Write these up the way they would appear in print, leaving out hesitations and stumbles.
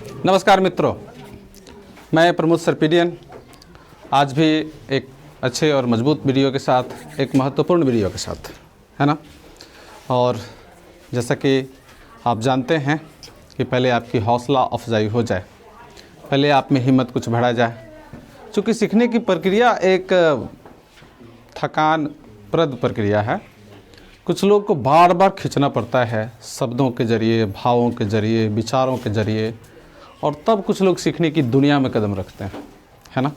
नमस्कार मित्रों, मैं प्रमोद सरपीडियन आज भी एक अच्छे और मजबूत वीडियो के साथ, एक महत्वपूर्ण वीडियो के साथ, है ना। और जैसा कि आप जानते हैं कि पहले आपकी हौसला अफजाई हो जाए, पहले आप में हिम्मत कुछ बढ़ा जाए। चूँकि सीखने की प्रक्रिया एक थकानप्रद प्रक्रिया है। कुछ लोग को बार बार खींचना पड़ता है शब्दों के ज़रिए, भावों के ज़रिए, विचारों के ज़रिए, और तब कुछ लोग सीखने की दुनिया में कदम रखते हैं, है ना।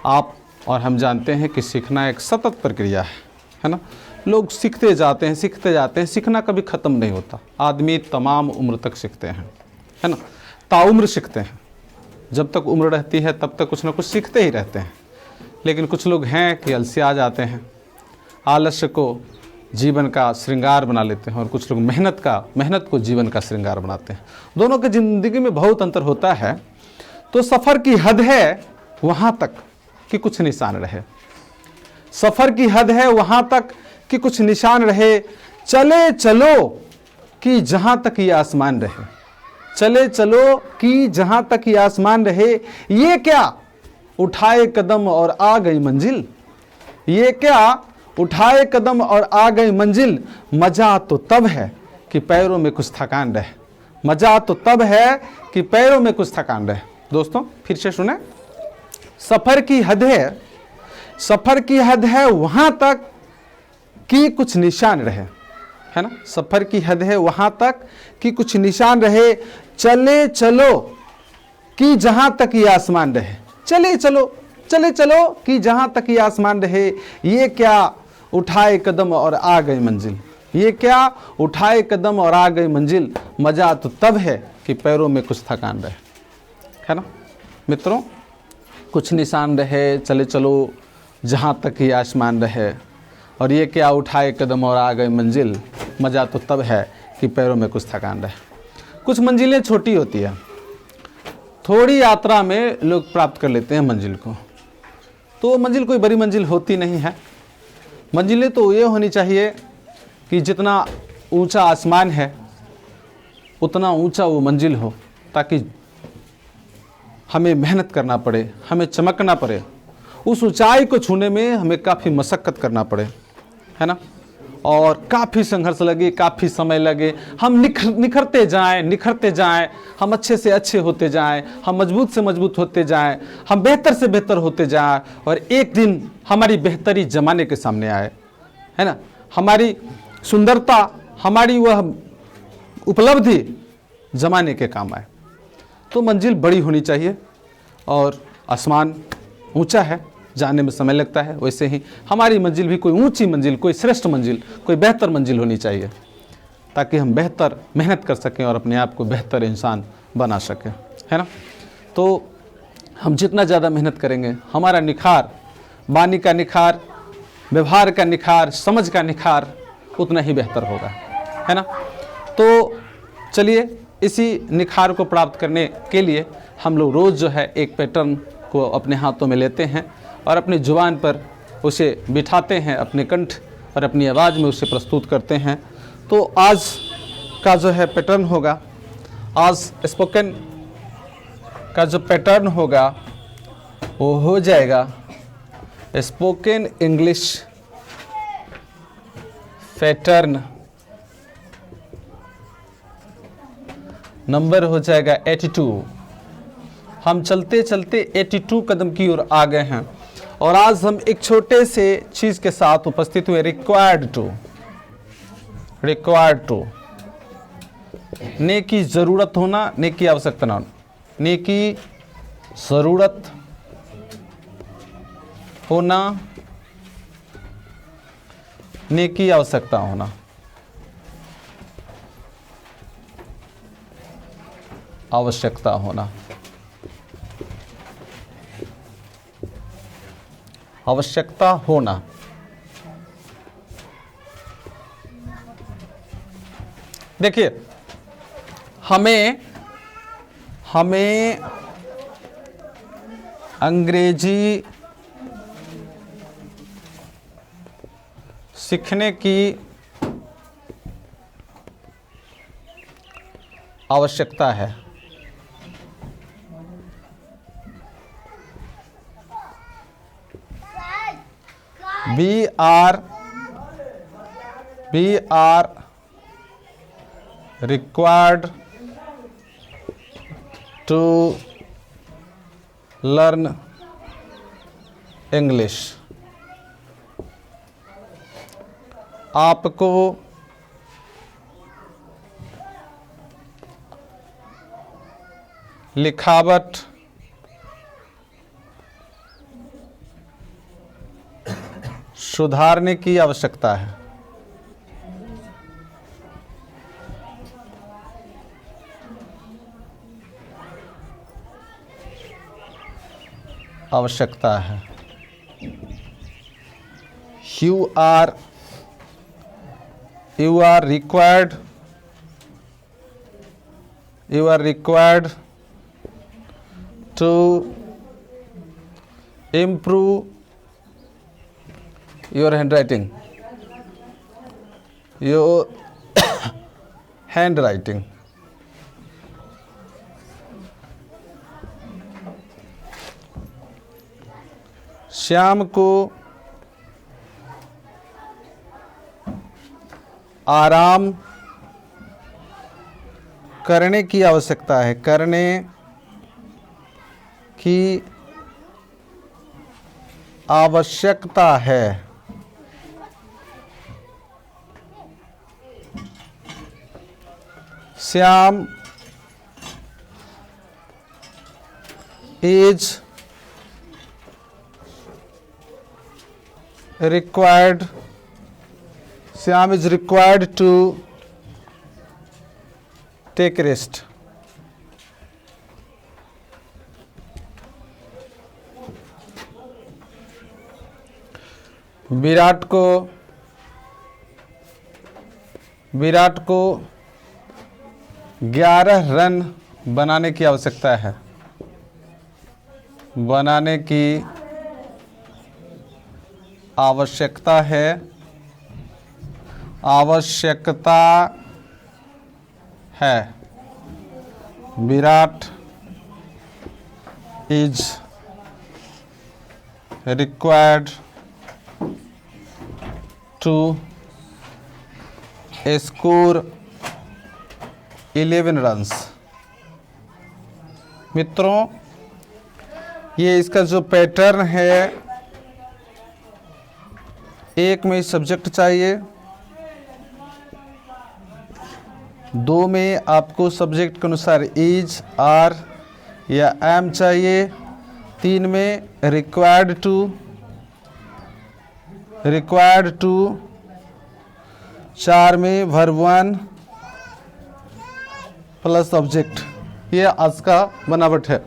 आप और हम जानते हैं कि सीखना एक सतत प्रक्रिया है ना। लोग सीखते जाते हैं, सीखते जाते हैं, सीखना कभी ख़त्म नहीं होता। आदमी तमाम उम्र तक सीखते हैं, है ना, ताउम्र सीखते हैं। जब तक उम्र रहती है तब तक कुछ ना कुछ सीखते ही रहते हैं। लेकिन कुछ लोग हैं कि अलसिया जाते हैं, आलस्य को जीवन का श्रृंगार बना लेते हैं, और कुछ लोग मेहनत को जीवन का श्रृंगार बनाते हैं। दोनों की ज़िंदगी में बहुत अंतर होता है। तो सफ़र की हद है वहाँ तक कि कुछ निशान रहे, सफ़र की हद है वहाँ तक कि कुछ निशान रहे। चले चलो कि जहाँ तक ये आसमान रहे, चले चलो कि जहाँ तक ये आसमान रहे। ये क्या उठाए कदम और आ गई मंजिल, ये क्या उठाए कदम और आ गई मंजिल। मज़ा तो तब है कि पैरों में कुछ थकान रहे, मज़ा तो तब है कि पैरों में कुछ थकान रहे। दोस्तों फिर से सुने, सफ़र की हद है, सफ़र की हद है वहाँ तक कि कुछ निशान रहे, है ना। सफ़र की हद है वहाँ तक कि कुछ निशान रहे। चले चलो कि जहाँ तक ये आसमान रहे, चले चलो, चले चलो कि जहाँ तक ये आसमान रहे। ये क्या उठाए कदम और आ गई मंजिल, ये क्या उठाए कदम और आ गई मंजिल। मज़ा तो तब है कि पैरों में कुछ थकान रहे, है ना। मित्रों, कुछ निशान रहे, चले चलो जहाँ तक ये आसमान रहे, और ये क्या उठाए कदम और आ गई मंजिल। मज़ा तो तब है कि पैरों में कुछ थकान रहे। कुछ मंजिलें छोटी होती है, थोड़ी यात्रा में लोग प्राप्त कर लेते हैं मंजिल को। तो मंजिल कोई बड़ी मंजिल होती नहीं है। मंजिलें तो ये होनी चाहिए कि जितना ऊंचा आसमान है उतना ऊंचा वो मंजिल हो, ताकि हमें मेहनत करना पड़े, हमें चमकना पड़े। उस ऊंचाई को छूने में हमें काफ़ी मशक्क़त करना पड़े, है ना, और काफ़ी संघर्ष लगे, काफ़ी समय लगे। हम निखरते जाएं, हम अच्छे से अच्छे होते जाएं, हम मजबूत से मजबूत होते जाएं, हम बेहतर से बेहतर होते जाएं, और एक दिन हमारी बेहतरी ज़माने के सामने आए, है ना। हमारी सुंदरता, हमारी वह उपलब्धि ज़माने के काम आए। तो मंजिल बड़ी होनी चाहिए, और आसमान ऊंचा है, जाने में समय लगता है। वैसे ही हमारी मंजिल भी कोई ऊंची मंजिल, कोई श्रेष्ठ मंजिल, कोई बेहतर मंजिल होनी चाहिए, ताकि हम बेहतर मेहनत कर सकें और अपने आप को बेहतर इंसान बना सकें, है ना। तो हम जितना ज़्यादा मेहनत करेंगे, हमारा निखार, वाणी का निखार, व्यवहार का निखार, समझ का निखार उतना ही बेहतर होगा, है ना। तो चलिए, इसी निखार को प्राप्त करने के लिए हम लोग रोज़ जो है एक पैटर्न को अपने हाथों में लेते हैं और अपनी जुबान पर उसे बिठाते हैं, अपने कंठ और अपनी आवाज़ में उसे प्रस्तुत करते हैं। तो आज का जो है पैटर्न होगा, आज स्पोकन का जो पैटर्न होगा वो हो जाएगा स्पोकन इंग्लिश पैटर्न। नंबर हो जाएगा 82। हम चलते चलते 82 कदम की ओर आ गए हैं, और आज हम एक छोटे से चीज़ के साथ उपस्थित हुए, रिक्वायर्ड टू। ने की ज़रूरत होना, ने की आवश्यकता ना, ने की ज़रूरत होना, ने की आवश्यकता होना। आवश्यकता होना, आवश्यकता होना। देखिए, हमें अंग्रेजी सीखने की आवश्यकता है। we are required to learn English. आपको लिखावट सुधारने की आवश्यकता है। आवश्यकता है। You are required to improve your handwriting. handwriting. Shyam को आराम करने की आवश्यकता है। करने की आवश्यकता है। Shyam is required to take rest. Virat को 11 रन बनाने की आवश्यकता है। बनाने की आवश्यकता है। Virat is required to score 11 runs. मित्रों, ये इसका जो पैटर्न है, एक में सब्जेक्ट चाहिए, 2 में आपको सब्जेक्ट के अनुसार इज, आर या एम चाहिए, 3 में रिक्वायर्ड टू, 4 में वर्ब 1 प्लस ऑब्जेक्ट। ये आज का बनावट है।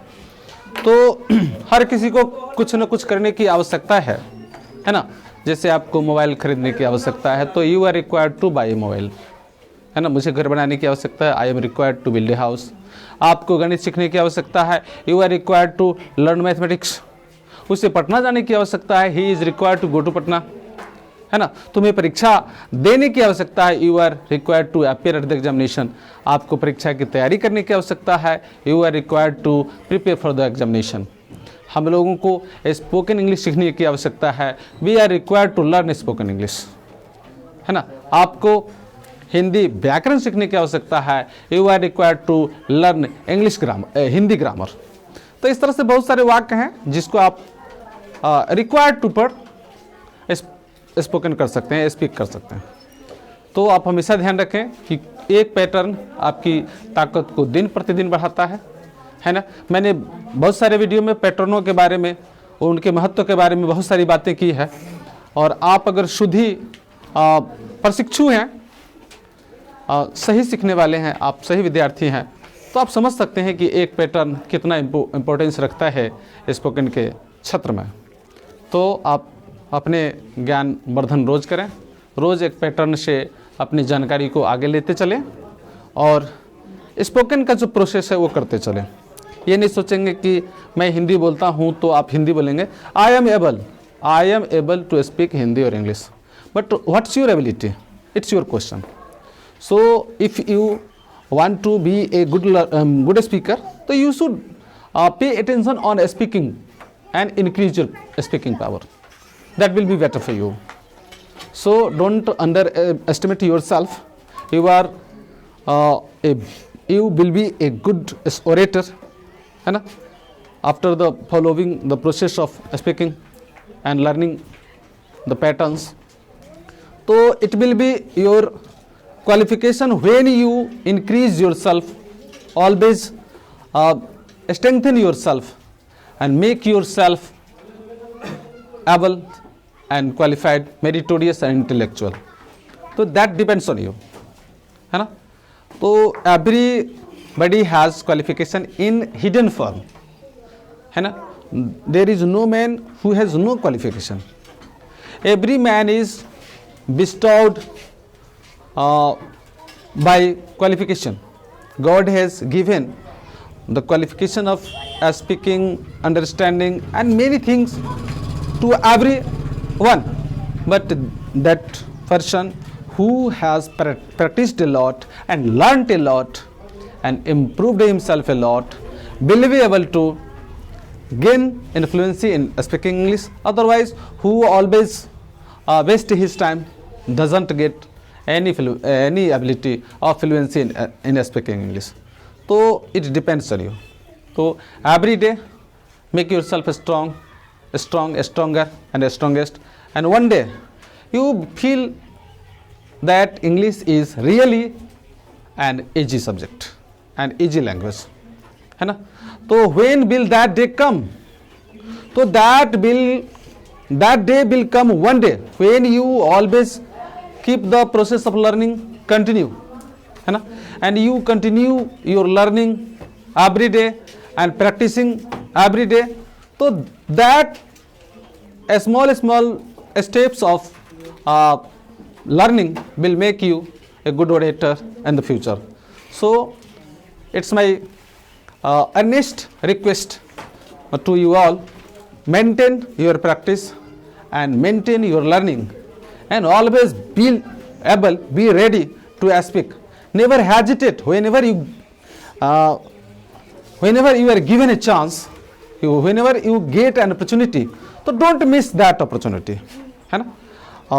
तो हर किसी को कुछ न कुछ करने की आवश्यकता है ना। जैसे आपको मोबाइल खरीदने की आवश्यकता है तो you are required to buy a mobile, है ना। मुझे घर बनाने की आवश्यकता है, I am required to build a house. आपको गणित सीखने की आवश्यकता है, you are required to learn mathematics. उसे पटना जाने की आवश्यकता है, he is required to go to Patna, है ना। तुम्हें परीक्षा देने की आवश्यकता है, you are required to appear at the examination. आपको परीक्षा की तैयारी करने की आवश्यकता है, you are required to prepare for the examination. हम लोगों को स्पोकन इंग्लिश सीखने की आवश्यकता है, we are required to learn spoken English, है ना। आपको हिंदी व्याकरण सीखने की आवश्यकता है, you are required to learn English grammar, Hindi grammar. तो इस तरह से बहुत सारे वाक्य हैं जिसको आप रिक्वायर्ड टू पर स्पोकन कर सकते हैं, स्पीक कर सकते हैं। तो आप हमेशा ध्यान रखें कि एक पैटर्न आपकी ताकत को दिन प्रतिदिन बढ़ाता है ना। मैंने बहुत सारे वीडियो में पैटर्नों के बारे में, उनके महत्व के बारे में बहुत सारी बातें की है। और आप अगर शुद्ध ही प्रशिक्षु हैं, सही सीखने वाले हैं, आप सही विद्यार्थी हैं, तो आप समझ सकते हैं कि एक पैटर्न कितना इम्पोर्टेंस रखता है स्पोकन के क्षेत्र में। तो आप अपने ज्ञान वर्धन रोज़ करें, रोज़ एक पैटर्न से अपनी जानकारी को आगे लेते चलें और स्पोकन का जो प्रोसेस है वो करते चलें। ये नहीं सोचेंगे कि मैं हिंदी बोलता हूँ तो आप हिंदी बोलेंगे। I am able to speak Hindi और English, but what's your ability, it's your question. So if you want to be a good speaker, so you should pay attention on speaking and increase your speaking power. that will be better for you. So don't underestimate yourself. You are you will be a good orator, है ना, after the following the process of speaking and learning the patterns. So it will be your qualification when you increase yourself, always strengthen yourself and make yourself able and qualified, meritorious and intellectual. So that depends on you, है ना. तो everybody has qualification in hidden form, है ना. There is no man who has no qualification. Every man is bestowed by qualification. God has given the qualification of speaking, understanding and many things to everyone, but that person who has practiced a lot and learnt a lot and improved himself a lot will be able to gain influence in speaking English. Otherwise, who always waste his time doesn't get any ability or fluency in speaking English. So it depends on you. So every day make yourself stronger and strongest, and one day you feel that English is really an easy subject and easy language, है ना. तो when will that day come? So that day will come one day when you always keep the process of learning continue, है ना, and you continue your learning every day and practicing every day. So that small steps of learning will make you a good orator in the future. So it's my earnest request to you all, maintain your practice and maintain your learning, and always be ready to speak. Never hesitate whenever you are given a chance, whenever you get an opportunity. So don't miss that opportunity, है ना.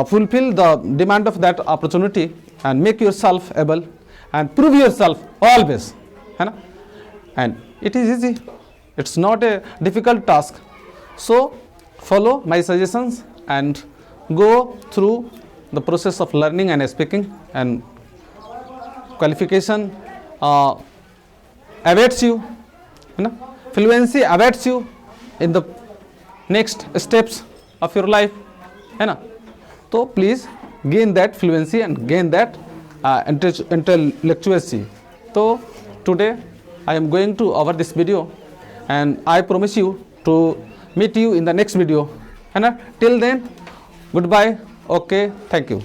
Fulfill the demand of that opportunity and make yourself able and prove yourself always, है ना. And it is easy, it's not a difficult task. So follow my suggestions and go through the process of learning and speaking, and qualification awaits you, है ना. Fluency awaits you in the next steps of your life, है ना. So please gain that fluency and gain that intellectuality. So today I am going to over this video, and I promise you to meet you in the next video, है ना. Till then, goodbye. Okay, thank you.